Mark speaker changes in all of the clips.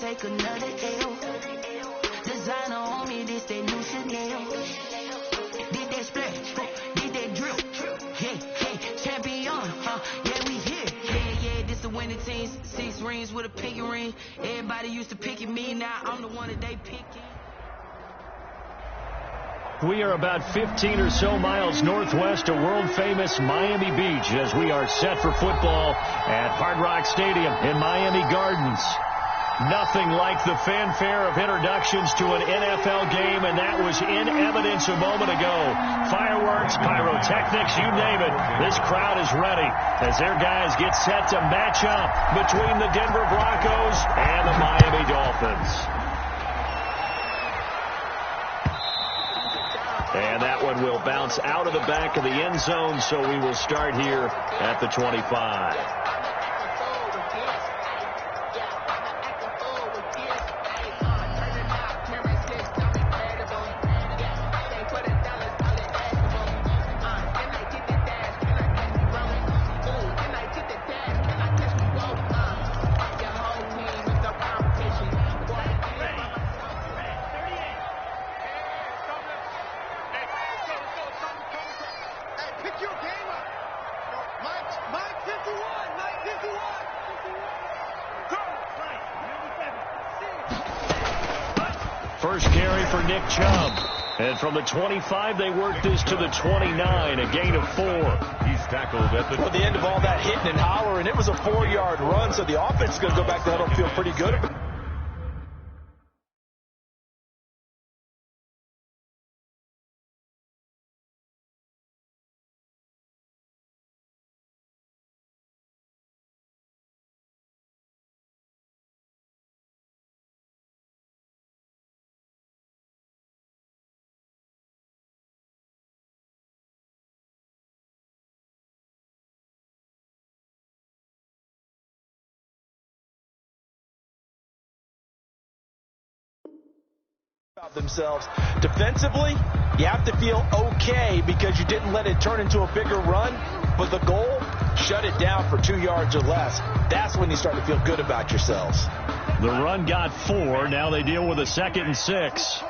Speaker 1: take another L. Designer on me, this that new Chanel. Did that splash, did that drip. Yeah, champion, yeah, we here. Yeah, this the winning team. 6 rings with a pinky ring. Everybody used to pick at me, now I'm the one that they picking.
Speaker 2: We are about 15 or so miles northwest of world-famous Miami Beach as we are set for football at Hard Rock Stadium in Miami Gardens. Nothing like the fanfare of introductions to an NFL game, and that was in evidence a moment ago. Fireworks, pyrotechnics, you name it. This crowd is ready as their guys get set to match up between the Denver Broncos and the Miami Dolphins. And that one will bounce out of the back of the end zone, so we will start here at the 25. First carry for Nick Chubb. And from the 25, they work this to the 29, a gain of 4.
Speaker 3: He's tackled at
Speaker 4: the end of all that hitting and hollering. It was a 4-yard run, so the offense is going to go back to huddle and feel pretty good. Themselves defensively, you have to feel okay because you didn't let it turn into a bigger run, but the goal, shut it down for 2 yards or less. That's when you start to feel good about yourselves.
Speaker 2: The run got 4. Now they deal with a 2nd and 6.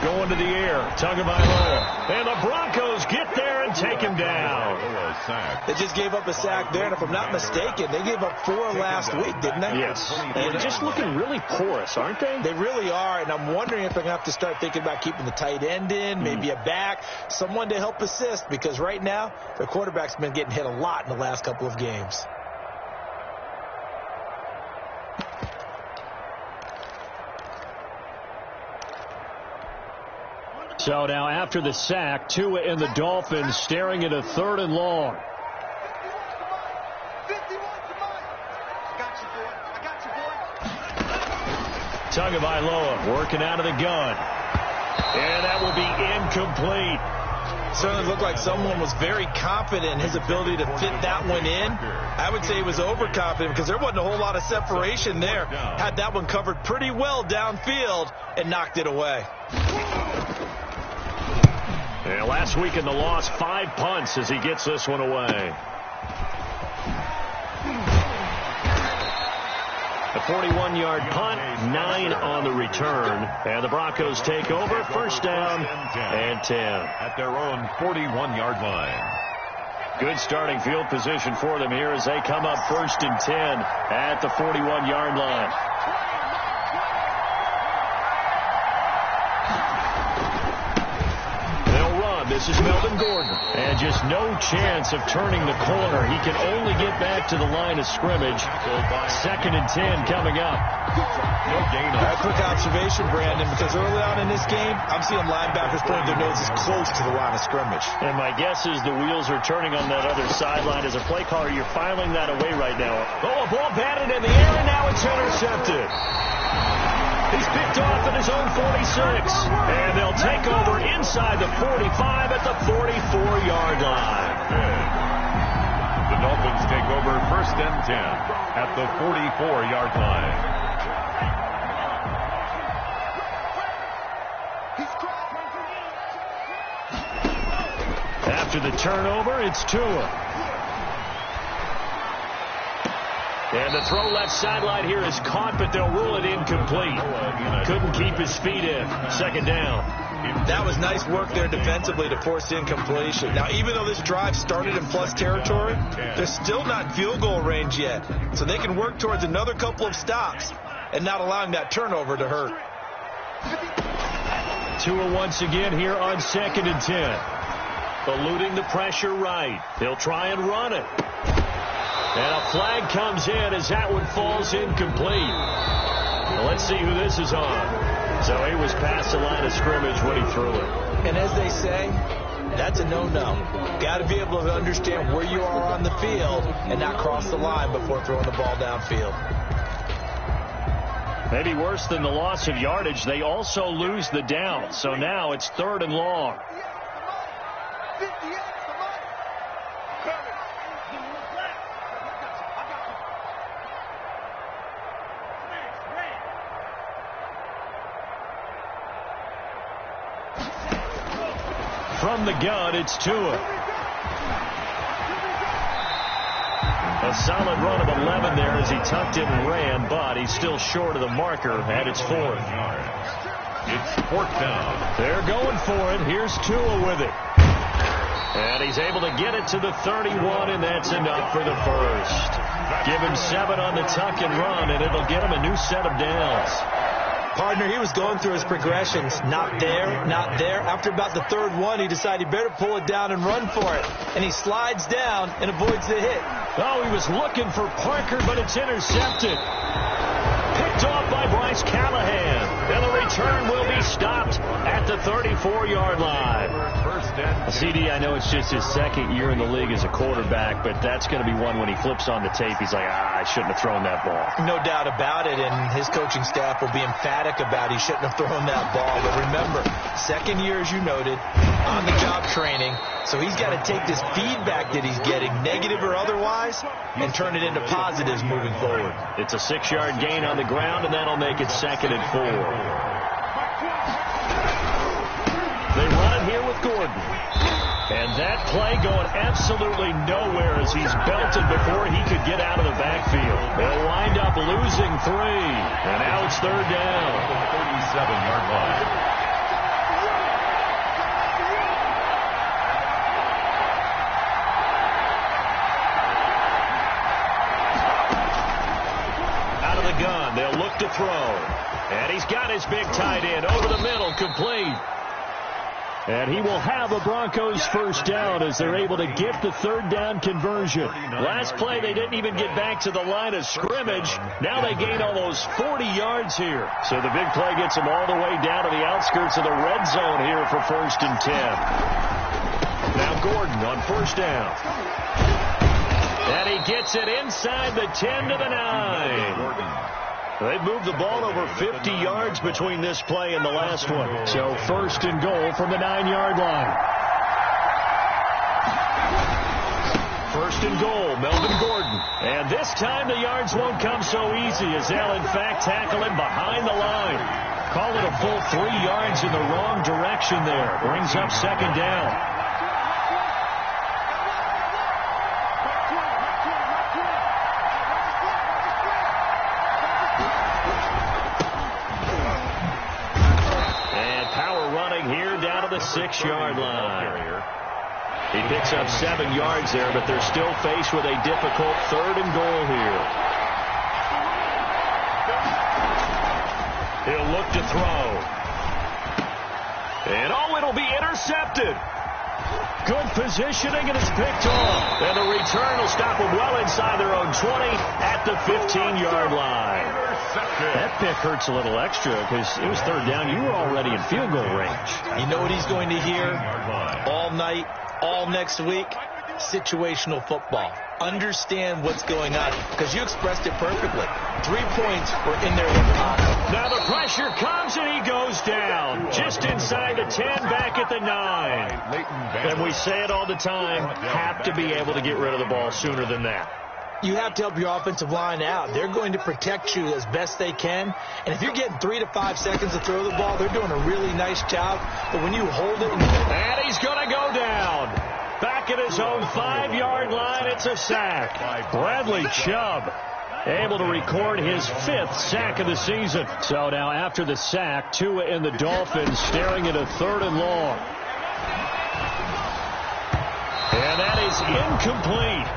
Speaker 2: Going to the air, Tagovailoa, and the Broncos get there and take him down.
Speaker 4: They just gave up a sack there, and if I'm not mistaken, they gave up 4 last week, didn't they?
Speaker 2: Yes. And just looking really porous, aren't they?
Speaker 4: They really are, and I'm wondering if they're going to have to start thinking about keeping the tight end in, maybe a back, someone to help assist, because right now, their quarterback's been getting hit a lot in the last couple of games.
Speaker 2: So now after the sack, Tua and the Dolphins staring at a 3rd and long. Tagovailoa working out of the gun. And that will be incomplete.
Speaker 4: Certainly looked like someone was very confident in his ability to fit that one in. I would say he was overconfident because there wasn't a whole lot of separation there. Had that one covered pretty well downfield and knocked it away.
Speaker 2: Yeah, last week in the loss, 5 punts as he gets this one away. A 41-yard punt, 9 on the return. And the Broncos take over, first down and 10.
Speaker 3: At their own 41-yard line.
Speaker 2: Good starting field position for them here as they come up first and 10 at the 41-yard line. This is Melvin Gordon. And just no chance of turning the corner. He can only get back to the line of scrimmage. 2nd and 10 coming up.
Speaker 3: No gain.
Speaker 4: A quick observation, Brandon, because early on in this game, I'm seeing linebackers putting their noses close to the line of scrimmage.
Speaker 2: And my guess is the wheels are turning on that other sideline. As a play caller, you're filing that away right now. Oh, a ball batted in the air, and now it's intercepted. He's picked off at his own 46. And they'll take over inside the 45 at the 44-yard line.
Speaker 3: The Dolphins take over first and 10 at the 44-yard line.
Speaker 2: After the turnover, it's Tua. And the throw left sideline here is caught, but they'll rule it incomplete. Couldn't keep his feet in. Second down.
Speaker 4: That was nice work there defensively to force incompletion. Now, even though this drive started in plus territory, they're still not in field goal range yet. So they can work towards another couple of stops and not allowing that turnover to hurt.
Speaker 2: Tua once again here on 2nd and 10. Eluding the pressure right. He'll try and run it. And a flag comes in as that one falls incomplete. Well, let's see who this is on. So he was past the line of scrimmage when he threw it.
Speaker 4: And as they say, that's a no-no. Got to be able to understand where you are on the field and not cross the line before throwing the ball downfield.
Speaker 2: Maybe worse than the loss of yardage, they also lose the down. So now it's 3rd and long. From the gun, it's Tua. A solid run of 11 there as he tucked in and ran, but he's still short of the marker, and it's 4th.
Speaker 3: It's 4th down.
Speaker 2: They're going for it. Here's Tua with it. And he's able to get it to the 31, and that's enough for the first. Give him 7 on the tuck and run, and it'll get him a new set of downs.
Speaker 4: Partner, he was going through his progressions. Not there, not there. After about the 3rd one, he decided he better pull it down and run for it. And he slides down and avoids the hit.
Speaker 2: Oh, he was looking for Parker, but it's intercepted. Picked off by Bryce Callahan. And the return will be stopped at the 34-yard line. CD, I know it's just his 2nd year in the league as a quarterback, but that's going to be one when he flips on the tape. He's like, I shouldn't have thrown that ball.
Speaker 4: No doubt about it, and his coaching staff will be emphatic about he shouldn't have thrown that ball. But remember, 2nd year, as you noted, on-the-job training, so he's got to take this feedback that he's getting, negative or otherwise, and turn it into positives moving forward.
Speaker 2: It's a 6-yard gain on the ground, and that'll make it 2nd and 4. They run it here with Gordon. And that play going absolutely nowhere as he's belted before he could get out of the backfield. They'll wind up losing 3. And now it's 3rd down.
Speaker 3: 37-yard line.
Speaker 2: Out of the gun, they'll look to throw. And he's got his big tight end over the middle, complete. And he will have a Broncos first down as they're able to get the 3rd down conversion. Last play, they didn't even get back to the line of scrimmage. Now they gain almost 40 yards here. So the big play gets them all the way down to the outskirts of the red zone here for 1st and 10. Now Gordon on 1st down. And he gets it inside the 10 to the 9. They've moved the ball over 50 yards between this play and the last one. So 1st and goal from the 9-yard line. 1st and goal, Melvin Gordon. And this time the yards won't come so easy as they'll in fact tackle him behind the line. Call it a full 3 yards in the wrong direction there. Brings up 2nd down. The 6-yard line. He picks up 7 yards there, but they're still faced with a difficult 3rd and goal here. He'll look to throw. And it'll be intercepted. Good positioning, and it's picked off. And the return will stop them well inside their own 20 at the 15-yard line. That pick hurts a little extra because it was 3rd down. You were already in field goal range.
Speaker 4: You know what he's going to hear all night, all next week? Situational football. Understand what's going on because you expressed it perfectly. 3 points were in their hip pocket.
Speaker 2: Now the pressure comes and he goes down. Just inside the 10, back at the 9. And we say it all the time, have to be able to get rid of the ball sooner than that.
Speaker 4: You have to help your offensive line out. They're going to protect you as best they can. And if you're getting 3 to 5 seconds to throw the ball, they're doing a really nice job. But when you hold it...
Speaker 2: And he's going to go down. Back at his own 5-yard line, it's a sack. Bradley Chubb able to record his 5th sack of the season. So now after the sack, Tua and the Dolphins staring at a 3rd and long. And that is incomplete.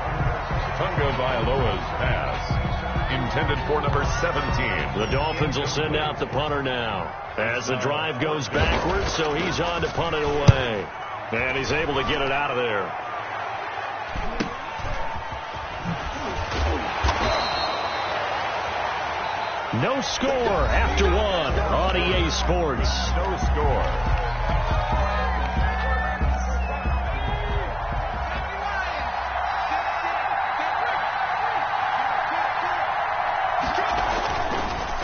Speaker 3: Tunga Vailoa's pass, intended for number 17.
Speaker 2: The Dolphins will send out the punter now as the drive goes backwards, so he's on to punt it away. And he's able to get it out of there. No score after 1 on EA Sports.
Speaker 3: No score.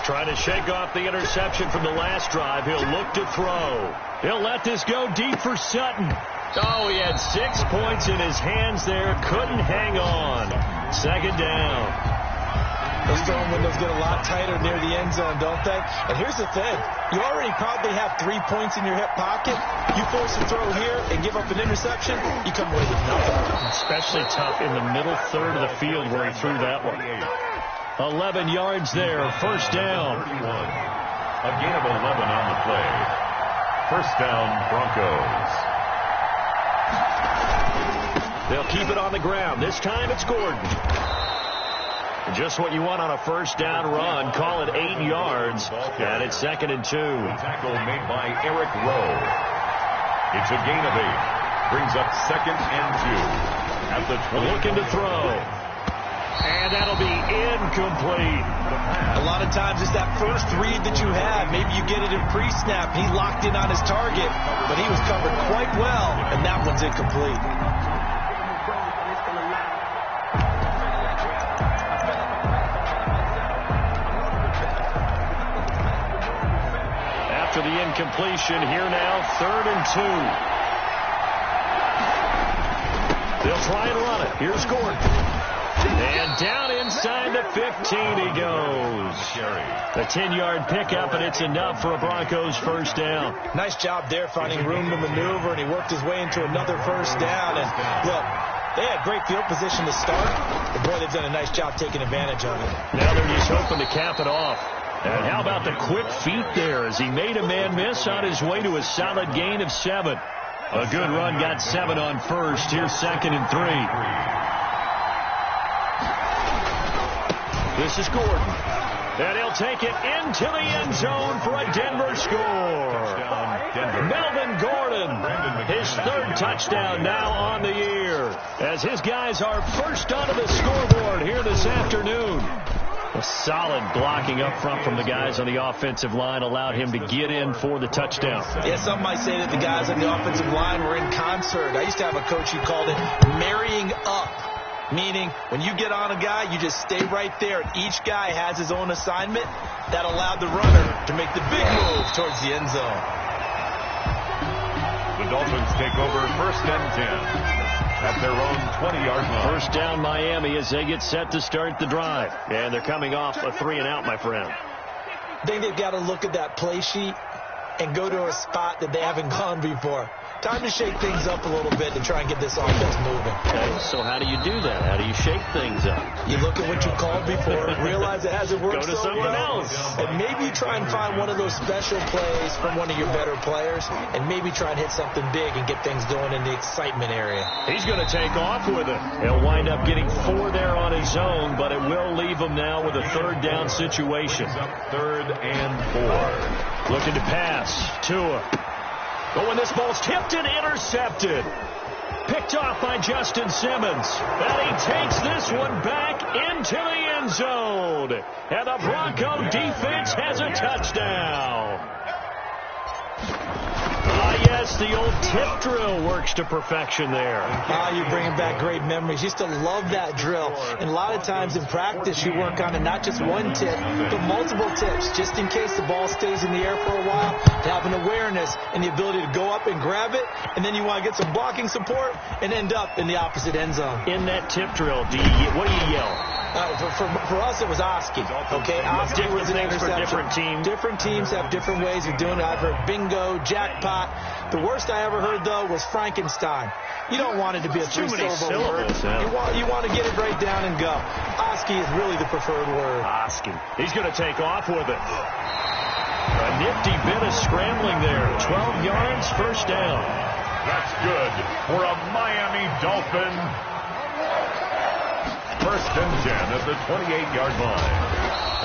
Speaker 2: Trying to shake off the interception from the last drive. He'll look to throw. He'll let this go deep for Sutton. Oh, he had 6 points in his hands there. Couldn't hang on. 2nd down.
Speaker 4: Those throwing windows get a lot tighter near the end zone, don't they? And here's the thing. You already probably have 3 points in your hip pocket. You force a throw here and give up an interception, you come away with nothing.
Speaker 2: Especially tough in the middle third of the field where he threw that one. 11 yards there. 1st down.
Speaker 3: 31. A gain of 11 on the play. 1st down, Broncos.
Speaker 2: They'll keep it on the ground. This time it's Gordon. Just what you want on a 1st down run. Call it 8 yards. And it's 2nd and 2.
Speaker 3: Tackle made by Eric Rowe. It's a gain of 8. Brings up 2nd and 2. At the 20.
Speaker 2: Looking to throw. And that'll be incomplete.
Speaker 4: A lot of times it's that first read that you have. Maybe you get it in pre-snap. He locked in on his target, but he was covered quite well, and that one's incomplete.
Speaker 2: After the incompletion, here now, 3rd and 2. They'll try and run it. Here's Gordon. And down inside the 15 he goes. A 10-yard pickup, and it's enough for a Broncos 1st down.
Speaker 4: Nice job there finding room to maneuver, and he worked his way into another 1st down. And look, they had great field position to start, but boy, they've done a nice job taking advantage of it.
Speaker 2: Now they're just hoping to cap it off. And how about the quick feet there as he made a man miss on his way to a solid gain of 7. A good run got 7 on 1st. Here's 2nd and 3. This is Gordon. And he'll take it into the end zone for a Denver score. Melvin Gordon, his 3rd touchdown now on the year, as his guys are first onto the scoreboard here this afternoon. A solid blocking up front from the guys on the offensive line allowed him to get in for the touchdown.
Speaker 4: Yeah, some might say that the guys on the offensive line were in concert. I used to have a coach who called it marrying up. Meaning, when you get on a guy, you just stay right there. And each guy has his own assignment. That allowed the runner to make the big move towards the end zone.
Speaker 3: The Dolphins take over 1st and 10 at their own 20-yard line.
Speaker 2: 1st down Miami as they get set to start the drive. And they're coming off a 3-and-out, my friend.
Speaker 4: I think they've got to look at that play sheet and go to a spot that they haven't gone before. Time to shake things up a little bit and try and get this offense moving.
Speaker 2: Okay, so how do you do that? How do you shake things up?
Speaker 4: You look at what you called before, realize it hasn't worked
Speaker 2: so well. Go to something else.
Speaker 4: And maybe you try and find one of those special plays from one of your better players, and maybe try and hit something big and get things going in the excitement area.
Speaker 2: He's going to take off with it. He'll wind up getting 4 there on his own, but it will leave him now with a 3rd down situation.
Speaker 3: 3rd and 4.
Speaker 2: Looking to pass. Tua. But when this ball's tipped and intercepted. Picked off by Justin Simmons. And he takes this one back into the end zone. And the Bronco defense has a touchdown. Yes, the old tip drill works to perfection there.
Speaker 4: You're bringing back great memories. Used to love that drill. And a lot of times in practice, you work on it, not just one tip, but multiple tips, just in case the ball stays in the air for a while, to have an awareness and the ability to go up and grab it, and then you want to get some blocking support and end up in the opposite end zone.
Speaker 2: In that tip drill, what do you yell?
Speaker 4: For us, it was Oski. Okay, Oski was an interception.
Speaker 2: For different teams.
Speaker 4: Different teams have different ways of doing it. I've heard bingo, jackpot. The worst I ever heard, though, was Frankenstein. You don't want it to be a three-syllable word.
Speaker 2: Yeah.
Speaker 4: You want to get it right down and go. Oski is really the preferred word.
Speaker 2: Oski. He's going to take off with it. A nifty bit of scrambling there. 12 yards, first down.
Speaker 3: That's good for a Miami Dolphin. First and 10 at the 28-yard line.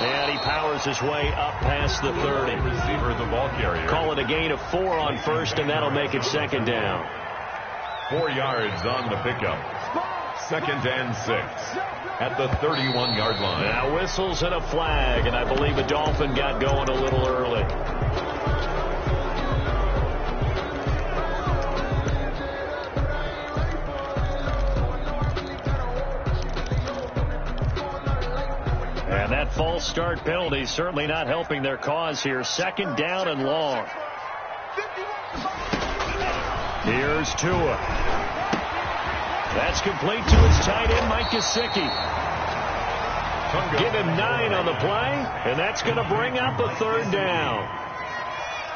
Speaker 2: And he powers his way up past the 30.
Speaker 3: Receiver, the ball carrier.
Speaker 2: Call it a gain of 4 on first, and that'll make it second down.
Speaker 3: 4 yards on the pickup. Second and 6 at the 31-yard line.
Speaker 2: Now whistles and a flag, and I believe a Dolphin got going a little early. And that false start penalty certainly not helping their cause here. Second down and long. Here's Tua. That's complete to his tight end, Mike Gesicki. Give him 9 on the play, and that's going to bring up a third down.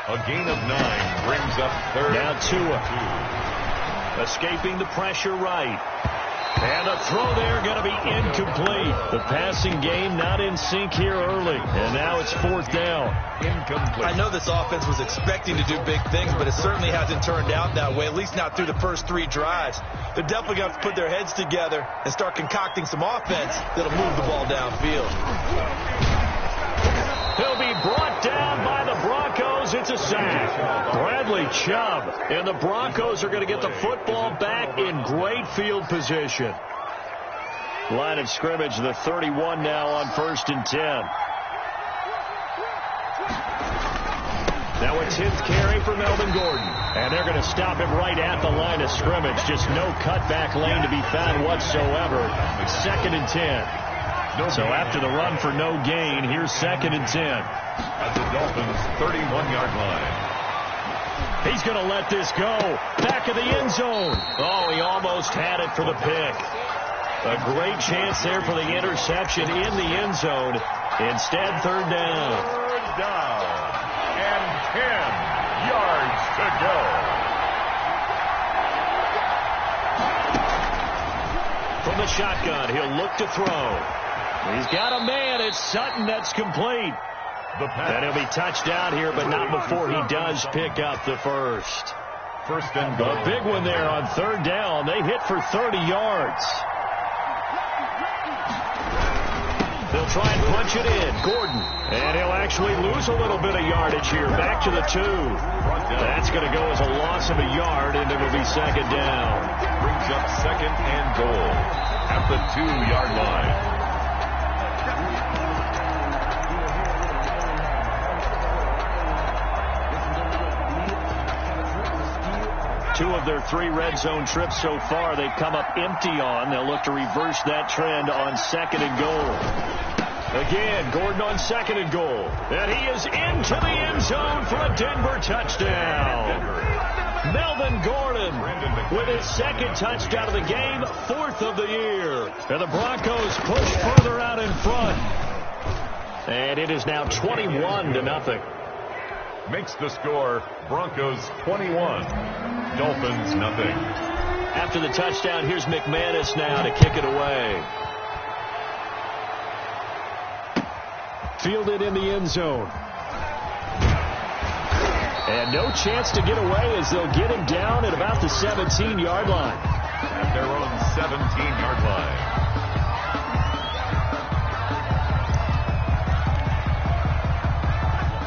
Speaker 3: A gain of 9 brings up third.
Speaker 2: Now Tua. Escaping the pressure right. And a throw there going to be incomplete. The passing game not in sync here early. And now it's fourth down.
Speaker 3: Incomplete.
Speaker 4: I know this offense was expecting to do big things, but it certainly hasn't turned out that way, at least not through the first 3 drives. They're definitely going to have to put their heads together and start concocting some offense that'll move the ball downfield.
Speaker 2: He'll be brought down by the Broncos. It's a sack. Bradley Chubb. And the Broncos are going to get the football back in great field position. Line of scrimmage, the 31 now on first and 10. Now a 10th carry for Melvin Gordon. And they're going to stop him right at the line of scrimmage. Just no cutback lane to be found whatsoever. Second and 10. So after the run for no gain, here's second and 10.
Speaker 3: At the Dolphins' 31-yard line.
Speaker 2: He's going to let this go. Back of the end zone. Oh, he almost had it for the pick. A great chance there for the interception in the end zone. Instead, third down.
Speaker 3: Third down. And 10 yards to go.
Speaker 2: From the shotgun, he'll look to throw. He's got a man. It's Sutton. That's complete. And he'll be touched out here, but not before he does pick up the first.
Speaker 3: First and goal.
Speaker 2: A big one there on third down. They hit for 30 yards. They'll try and punch it in. Gordon. And he'll actually lose a little bit of yardage here. Back to the 2. That's going to go as a loss of a yard, and it will be second down.
Speaker 3: Brings up second and goal at the 2-yard line.
Speaker 2: Two of their 3 red zone trips so far, they've come up empty on. They'll look to reverse that trend on second and goal. Again, Gordon on second and goal. And he is into the end zone for a Denver touchdown. Melvin Gordon with his second touchdown of the game, 4th of the year. And the Broncos push further out in front. And it is now 21-0.
Speaker 3: Makes the score Broncos 21, Dolphins nothing.
Speaker 2: After the touchdown, here's McManus now to kick it away. Fielded in the end zone. And no chance to get away as they'll get him down at about the 17-yard line.
Speaker 3: At their own 17-yard line.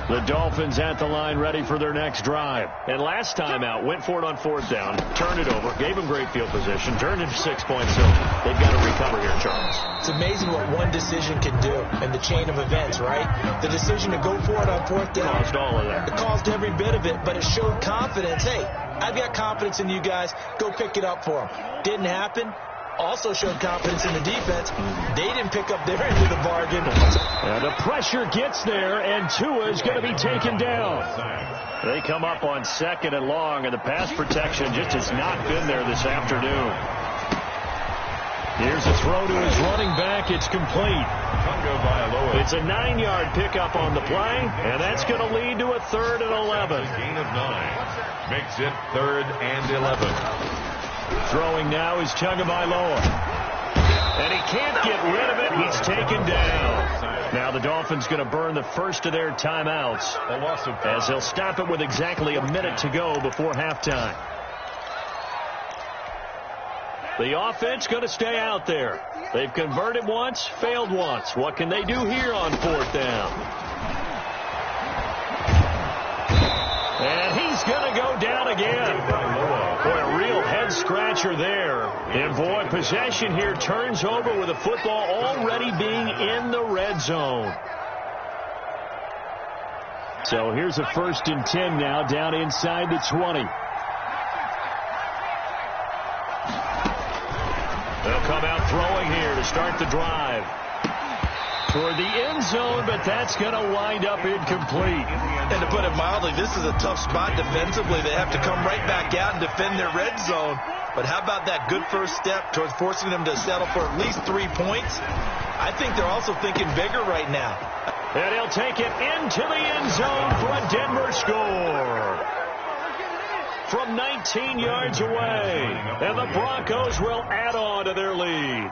Speaker 2: The Dolphins at the line ready for their next drive. And last time out, went for it on fourth down, turned it over, gave them great field position, turned it to 6 points. So they've got to recover here, Charles.
Speaker 4: It's amazing what one decision can do in the chain of events, right? The decision to go for it on fourth down.
Speaker 2: Caused all of that.
Speaker 4: It caused every bit of it, but it showed confidence. Hey, I've got confidence in you guys. Go pick it up for them. Didn't happen. Also showed confidence in the defense. They didn't pick up their end of the bargain.
Speaker 2: And the pressure gets there, and Tua is going to be taken down. They come up on second and long, and the pass protection just has not been there this afternoon. Here's a throw to his running back. It's complete. It's a 9-yard pickup on the play, and that's going to lead to a 3rd and 11.
Speaker 3: Gain of 9 makes it 3rd and 11.
Speaker 2: Throwing now is Tagovailoa. And he can't get rid of it. He's taken down. Now the Dolphins going to burn the first of their timeouts as they'll stop it with exactly a minute to go before halftime. The offense going to stay out there. They've converted once, failed once. What can they do here on 4th down? And he's going to go down again. Boy, a real head-scratcher there. And, boy, possession here turns over with the football already being in the red zone. So here's a 1st and 10 now down inside the 20. They'll come out throwing here to start the drive. Toward the end zone, but that's going to wind up incomplete.
Speaker 4: And to put it mildly, this is a tough spot defensively. They have to come right back out and defend their red zone. But how about that good first step towards forcing them to settle for at least 3 points? I think they're also thinking bigger right now.
Speaker 2: And he'll take it into the end zone for a Denver score. From 19 yards away, and the Broncos will add on to their lead.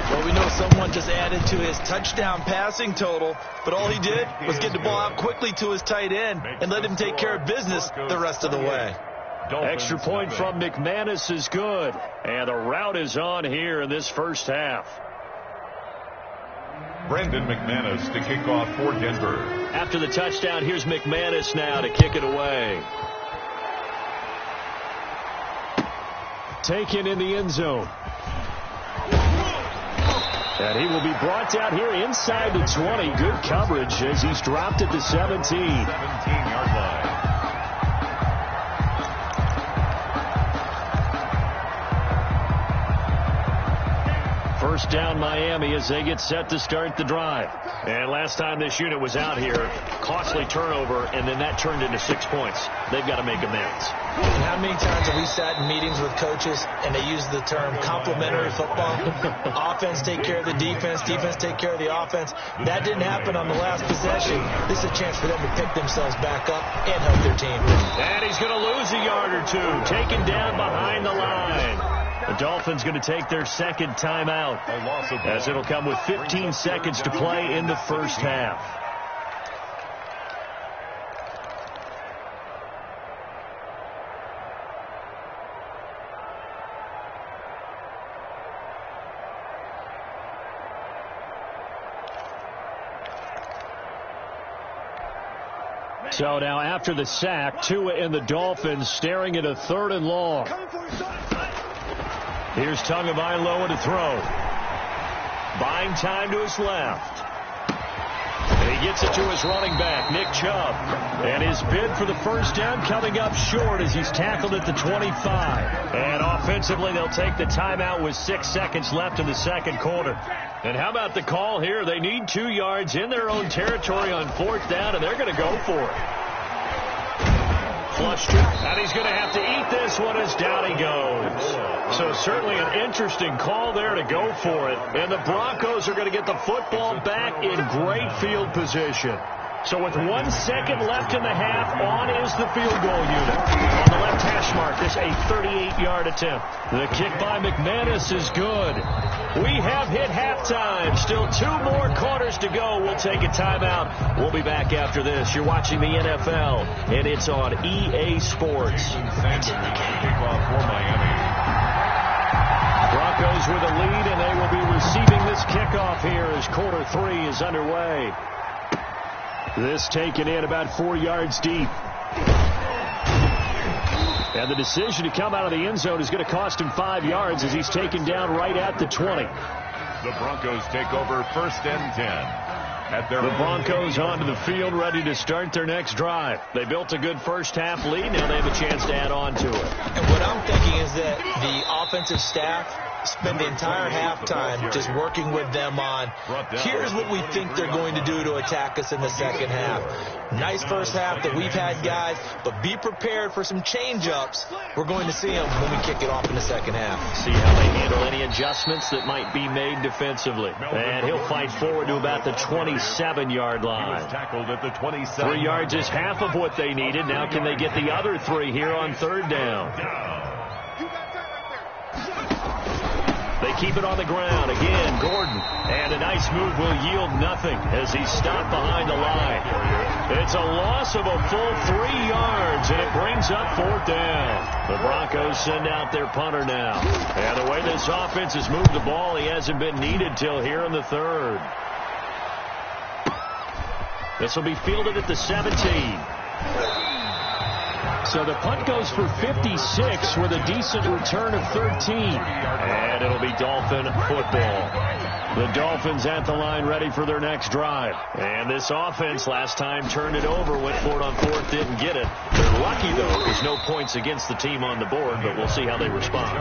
Speaker 4: Well, we know someone just added to his touchdown passing total, but all he did was get the ball out quickly to his tight end and let him take care of business the rest of the way.
Speaker 2: Extra point from McManus is good, and the route is on here in this first half.
Speaker 3: Brandon McManus to kick off for Denver.
Speaker 2: After the touchdown, here's McManus now to kick it away. Taken in the end zone. And he will be brought down here inside the 20. Good coverage as he's dropped at the 17.
Speaker 3: 17-yard line.
Speaker 2: First down Miami as they get set to start the drive. And last time this unit was out here, costly turnover, and then that turned into 6 points. They've got to make amends.
Speaker 4: And how many times have we sat in meetings with coaches and they use the term complementary football? Offense take care of the defense, defense take care of the offense. That didn't happen on the last possession. This is a chance for them to pick themselves back up and help their team.
Speaker 2: And he's going to lose a yard or two, taken down behind the line. The Dolphins going to take their second timeout as it'll come with 15 seconds to play in the first half. So now after the sack, Tua and the Dolphins staring at a 3rd and long. Here's Tagovailoa to throw. Buying time to his left. And he gets it to his running back, Nick Chubb. And his bid for the first down coming up short as he's tackled at the 25. And offensively, they'll take the timeout with 6 seconds left in the second quarter. And how about the call here? They need 2 yards in their own territory on 4th down, and they're going to go for it. Flushed it, and he's going to have to eat this one as down he goes. So certainly an interesting call there to go for it. And the Broncos are going to get the football back in great field position. So with 1 second left in the half, on is the field goal unit. On the left hash mark, this a 38-yard attempt. The kick by McManus is good. We have hit halftime. Still 2 more quarters to go. We'll take a timeout. We'll be back after this. You're watching the NFL, and it's on EA Sports.
Speaker 3: Kickoff for Miami.
Speaker 2: Broncos with a lead, and they will be receiving this kickoff here as quarter 3 is underway. This taken in about 4 yards deep. And the decision to come out of the end zone is going to cost him 5 yards as he's taken down right at the 20.
Speaker 3: The Broncos take over 1st and 10.
Speaker 2: The Broncos onto the field ready to start their next drive. They built a good first half lead. Now they have a chance to add on to it.
Speaker 4: And what I'm thinking is that the offensive staff spend the entire halftime just working with them on, here's what we think they're going to do to attack us in the second half. Nice first half that we've had, guys, but be prepared for some change-ups. We're going to see them when we kick it off in the second half.
Speaker 2: See how they handle any adjustments that might be made defensively. And he'll fight forward to about the 27-yard line.
Speaker 3: Tackled at the 27.
Speaker 2: 3 yards is half of what they needed. Now can they get the other 3 here on third down? They keep it on the ground. Again, Gordon. And a nice move will yield nothing as he's stopped behind the line. It's a loss of a full 3 yards, and it brings up fourth down. The Broncos send out their punter now. And the way this offense has moved the ball, he hasn't been needed till here in the third. This will be fielded at the 17. So the punt goes for 56 with a decent return of 13. And it'll be Dolphin football. The Dolphins at the line ready for their next drive. And this offense last time turned it over, went for it on fourth, didn't get it. They're lucky, though. There's no points against the team on the board, but we'll see how they respond.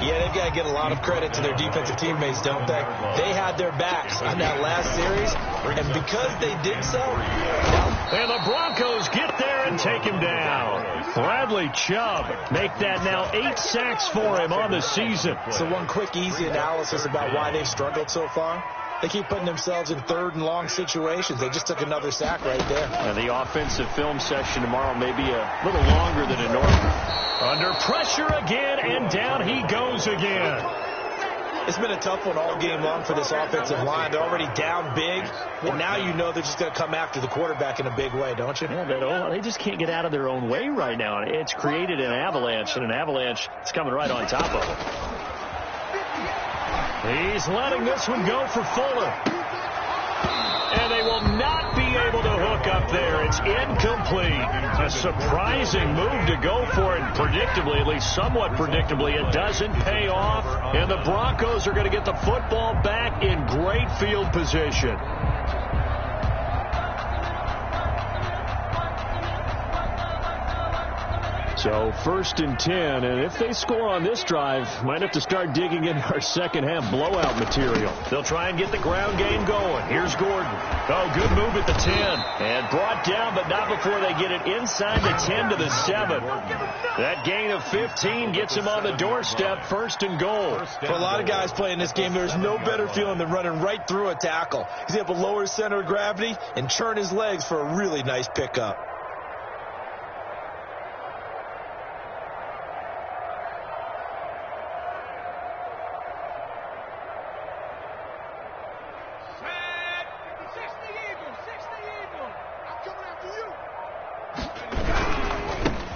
Speaker 4: Yeah, they've got to get a lot of credit to their defensive teammates, don't they? They had their backs on that last series, and because they did so,
Speaker 2: and the Broncos get there and take him down. Bradley Chubb make that now 8 sacks for him on the season.
Speaker 4: So one quick, easy analysis about why they've struggled so far. They keep putting themselves in third and long situations. They just took another sack right there.
Speaker 2: And the offensive film session tomorrow may be a little longer than a normal. Under pressure again, and down he goes again.
Speaker 4: It's been a tough one all game long for this offensive line. They're already down big, and now you know they're just going to come after the quarterback in a big way, don't you?
Speaker 2: Yeah, they just can't get out of their own way right now. It's created an avalanche, and an avalanche is coming right on top of it. He's letting this one go for Fuller. And they will not be able to hook up there. It's incomplete. A surprising move to go for it. Predictably, at least somewhat predictably, it doesn't pay off. And the Broncos are going to get the football back in great field position. So 1st and 10, and if they score on this drive, might have to start digging in our second half blowout material. They'll try and get the ground game going. Here's Gordon. Oh, good move at the 10. And brought down, but not before they get it inside the 10 to the 7. That gain of 15 gets him on the doorstep, 1st and goal.
Speaker 4: For a lot of guys playing this game, there's no better feeling than running right through a tackle. He's able to lower his center of gravity and churn his legs for a really nice pickup.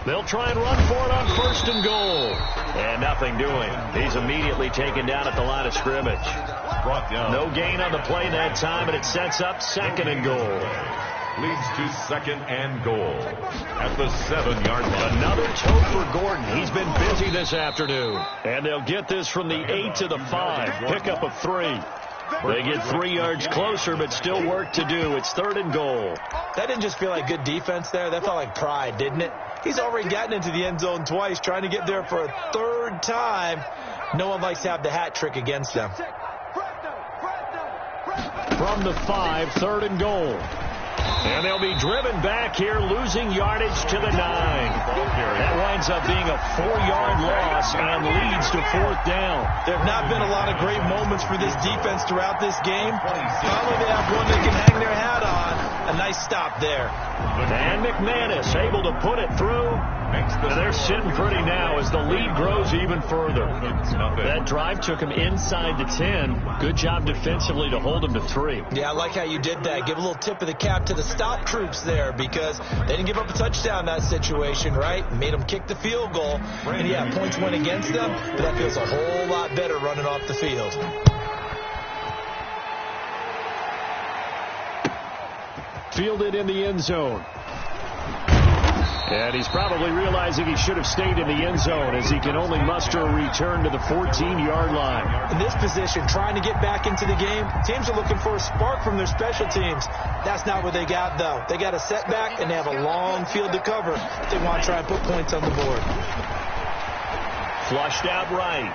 Speaker 2: They'll try and run for it on 1st and goal. And nothing doing. He's immediately taken down at the line of scrimmage.
Speaker 3: Brought down.
Speaker 2: No gain on the play that time, and it sets up 2nd and goal.
Speaker 3: Leads to 2nd and goal at the 7-yard line.
Speaker 2: Another toe for Gordon. He's been busy this afternoon. And they'll get this from the 8 to the 5. Pickup of 3. They get 3 yards closer, but still work to do. It's 3rd and goal.
Speaker 4: That didn't just feel like good defense there. That felt like pride, didn't it? He's already gotten into the end zone twice, trying to get there for a 3rd time. No one likes to have the hat trick against them.
Speaker 2: From the 5, 3rd and goal. And they'll be driven back here, losing yardage to the 9. That winds up being a 4-yard loss and leads to 4th down.
Speaker 4: There have not been a lot of great moments for this defense throughout this game. Finally, they have one they can hang their hat on. A nice stop there.
Speaker 2: And McManus able to put it through. And they're sitting pretty now as the lead grows even further. That drive took him inside the 10. Good job defensively to hold him to 3.
Speaker 4: Yeah, I like how you did that. Give a little tip of the cap to the stop troops there because they didn't give up a touchdown in that situation, right? Made them kick the field goal. And yeah, points went against them, but that feels a whole lot better running off the field.
Speaker 2: Fielded in the end zone. And he's probably realizing he should have stayed in the end zone as he can only muster a return to the 14-yard line.
Speaker 4: In this position, trying to get back into the game, teams are looking for a spark from their special teams. That's not what they got, though. They got a setback, and they have a long field to cover if they want to try and put points on the board.
Speaker 2: Flushed out right.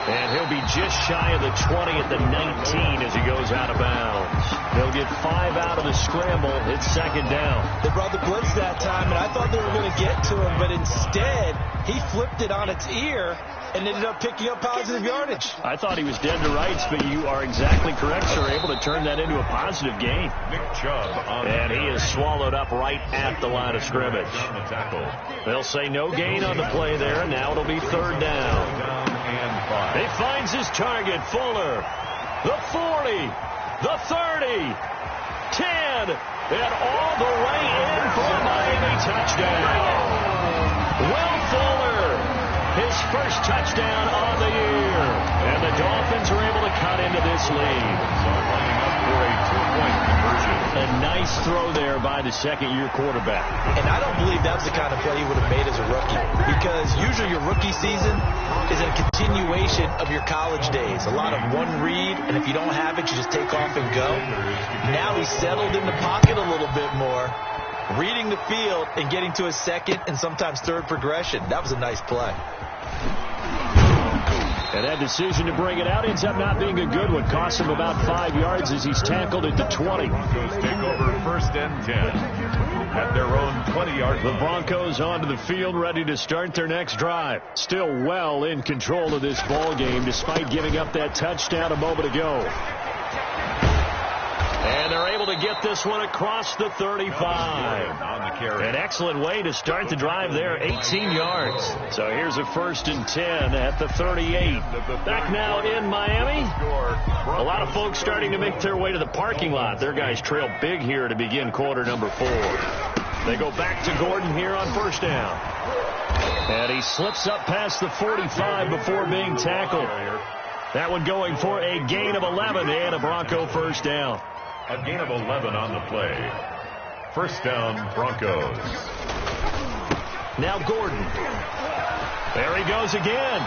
Speaker 2: And he'll be just shy of the 20 at the 19 as he goes out of bounds. They'll get 5 out of the scramble. It's second down.
Speaker 4: They brought the blitz that time, and I thought they were going to get to him, but instead he flipped it on its ear and ended up picking up positive yardage.
Speaker 2: I thought he was dead to rights, but you are exactly correct, sir. Able to turn that into a positive gain.
Speaker 3: Nick Chubb
Speaker 2: and he is swallowed up right at the line of scrimmage.
Speaker 3: on the tackle.
Speaker 2: They'll say no gain on the play there, and now it'll be third down.
Speaker 3: And 5.
Speaker 2: He finds his target, Fuller. The 40, the 30, 10, and all the way in for a Miami touchdown. Will Fuller, his first touchdown of the year. And the Dolphins are able to cut into this lead.
Speaker 3: So lining up for a 2-point conversion.
Speaker 2: A nice throw there by the second-year quarterback.
Speaker 4: And I don't believe that was the kind of play he would have made as a rookie, because usually your rookie season is a continuation of your college days. A lot of one read, and if you don't have it, you just take off and go. Now he's settled in the pocket a little bit more, reading the field and getting to his second and sometimes third progression. That was a nice play.
Speaker 2: And that decision to bring it out ends up not being a good one. Costs him about 5 yards as he's tackled at the 20.
Speaker 3: Broncos take over first and 10 at their own 20-yard line.
Speaker 2: The Broncos onto the field, ready to start their next drive. Still well in control of this ball game, despite giving up that touchdown a moment ago. And they're able to get this one across the 35. An excellent way to start the drive there, 18 yards. So here's a first and 10 at the 38. Back now in Miami. A lot of folks starting to make their way to the parking lot. Their guys trail big here to begin quarter number 4. They go back to Gordon here on first down. And he slips up past the 45 before being tackled. That one going for a gain of 11 and a Bronco first down.
Speaker 3: A gain of 11 on the play. First down, Broncos.
Speaker 2: Now Gordon. There he goes again.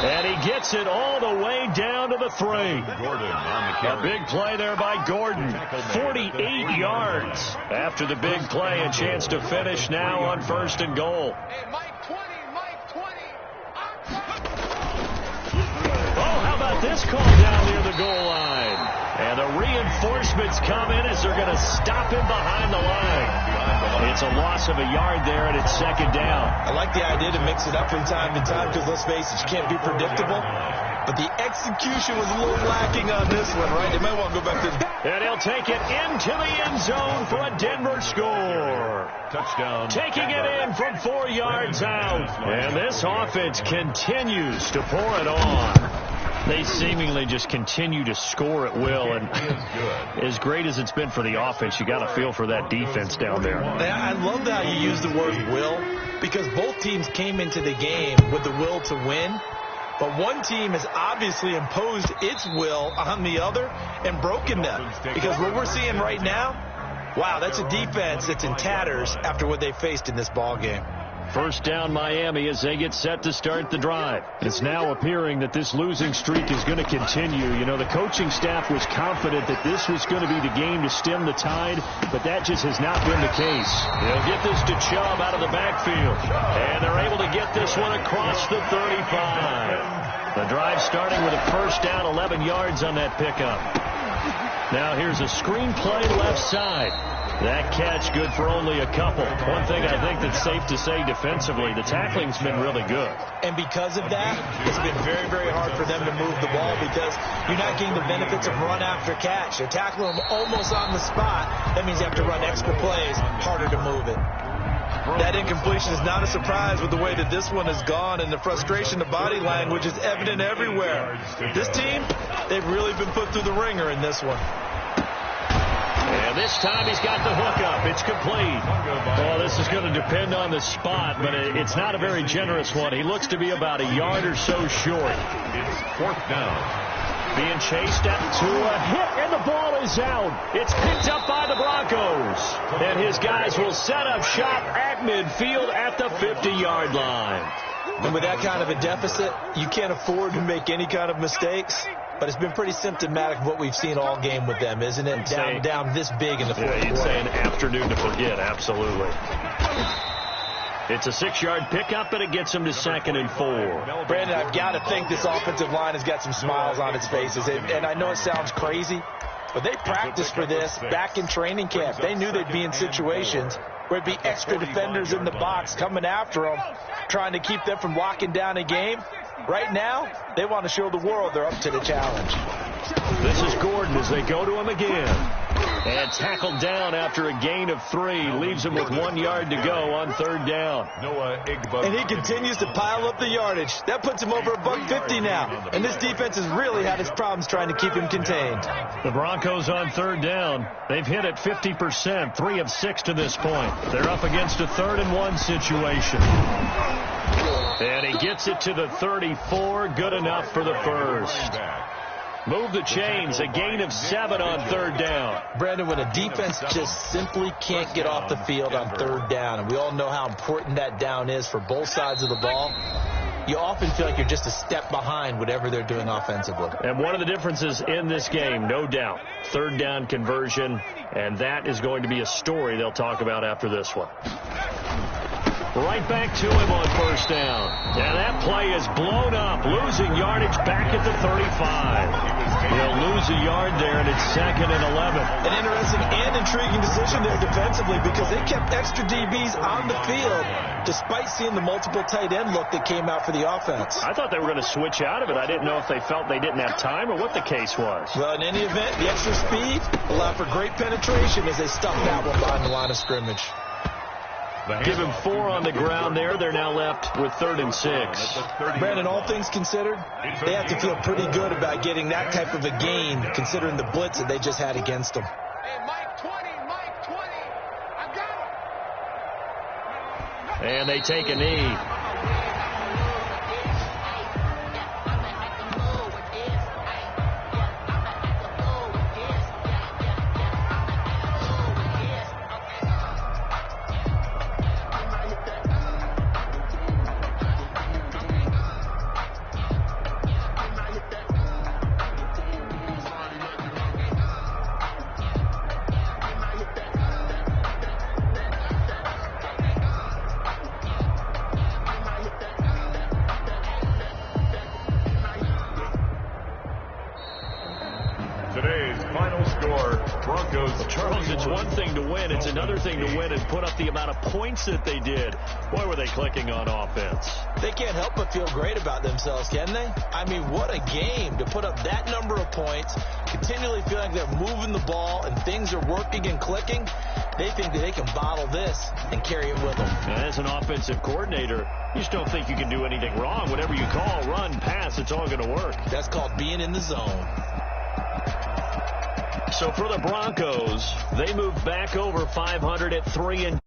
Speaker 2: And he gets it all the way down to the 3.
Speaker 3: Gordon on the carry.
Speaker 2: A big play there by Gordon. 48 yards. After the big play, a chance to finish now on first and goal.
Speaker 5: Hey, Mike 20, Mike 20.
Speaker 2: Oh, how about this call down near the goal line? And the reinforcements come in as they're going to stop him behind the line. It's a loss of a yard there, and it's second down.
Speaker 4: I like the idea to mix it up from time to time, because let's face it, you can't be predictable. But the execution was a little lacking on this one, right? They might want to go back to the...
Speaker 2: And he'll take it into the end zone for a Denver score.
Speaker 3: Touchdown.
Speaker 2: Taking it in from 4 yards out. And this offense continues to pour it on. They seemingly just continue to score at will, and as great as it's been for the offense, you got to feel for that defense down there.
Speaker 4: I love how you use the word will, because both teams came into the game with the will to win, but one team has obviously imposed its will on the other and broken them. Because what we're seeing right now, wow, that's a defense that's in tatters after what they faced in this ball game.
Speaker 2: First down Miami as they get set to start the drive. It's now appearing that this losing streak is going to continue. You know, the coaching staff was confident that this was going to be the game to stem the tide, but that just has not been the case. They'll get this to Chubb out of the backfield, and they're able to get this one across the 35. The drive starting with a first down, 11 yards on that pickup. Now here's a screen play left side. That catch good for only a couple. One thing I think that's safe to say defensively, the tackling's been really good.
Speaker 4: And because of that, it's been very, very hard for them to move the ball, because you're not getting the benefits of run after catch. They're tackling them almost on the spot. That means you have to run extra plays, harder to move it. That incompletion is not a surprise with the way that this one has gone, and the frustration, the body language is evident everywhere. This team, they've really been put through the ringer in this one.
Speaker 2: And this time he's got the hook up. It's complete. Well, this is going to depend on the spot, but it's not a very generous one. He looks to be about a yard or so short.
Speaker 3: It's fourth down.
Speaker 2: Being chased up to a hit, and the ball is out. It's picked up by the Broncos. And his guys will set up shop at midfield at the 50-yard line.
Speaker 4: And with that kind of a deficit, you can't afford to make any kind of mistakes. But it's been pretty symptomatic of what we've seen all game with them, isn't it? Down this big in the fourth quarter.
Speaker 2: You'd say an afternoon to forget, absolutely. It's a 6-yard pickup, and it gets them to 2nd and 4.
Speaker 4: Brandon, I've got to think this offensive line has got some smiles on its faces. And I know it sounds crazy, but they practiced for this back in training camp. They knew they'd be in situations where it'd be extra defenders in the box coming after them, trying to keep them from locking down a game. Right now, they want to show the world they're up to the challenge.
Speaker 2: This is Gordon as they go to him again. And tackled down after a gain of 3. Leaves him with 1 yard to go on 3rd down.
Speaker 4: And he continues to pile up the yardage. That puts him over $150 now. And this defense has really had its problems trying to keep him contained.
Speaker 2: The Broncos on 3rd down. They've hit it 50%, 3 of 6 to this point. They're up against a 3rd and 1 situation. And he gets it to the 34. Good enough for the first. Move the chains, a gain of 7 on 3rd down.
Speaker 4: Brandon, when a defense just simply can't get off the field on 3rd down, and we all know how important that down is for both sides of the ball, you often feel like you're just a step behind whatever they're doing offensively.
Speaker 2: And one of the differences in this game, no doubt, 3rd down conversion, and that is going to be a story they'll talk about after this one. Right back to him on 1st down. And that play is blown up, losing yardage back at the 35. They'll lose a yard there, and it's 2nd and 11.
Speaker 4: An interesting and intriguing decision there defensively because they kept extra DBs on the field despite seeing the multiple tight end look that came out for the offense.
Speaker 2: I thought they were going to switch out of it. I didn't know if they felt they didn't have time or what the case was.
Speaker 4: Well, in any event, the extra speed allowed for great penetration as they stuffed that one behind the line of scrimmage.
Speaker 2: Give him 4 on the ground there. They're now left with 3rd and 6.
Speaker 4: Brandon, all things considered, they have to feel pretty good about getting that type of a gain considering the blitz that they just had against them.
Speaker 5: Hey, Mike 20, I got him.
Speaker 2: And they take a knee.
Speaker 3: Today's final score, Broncos.
Speaker 2: Charles, it's one thing to win. It's another thing to win and put up the amount of points that they did. Boy, were they clicking on offense.
Speaker 4: They can't help but feel great about themselves, can they? I mean, what a game to put up that number of points, continually feeling like they're moving the ball and things are working and clicking. They think that they can bottle this and carry it with them.
Speaker 2: And as an offensive coordinator, you just don't think you can do anything wrong. Whatever you call, run, pass, it's all going to work.
Speaker 4: That's called being in the zone.
Speaker 2: So for the Broncos, they move back over 500 at 3-2.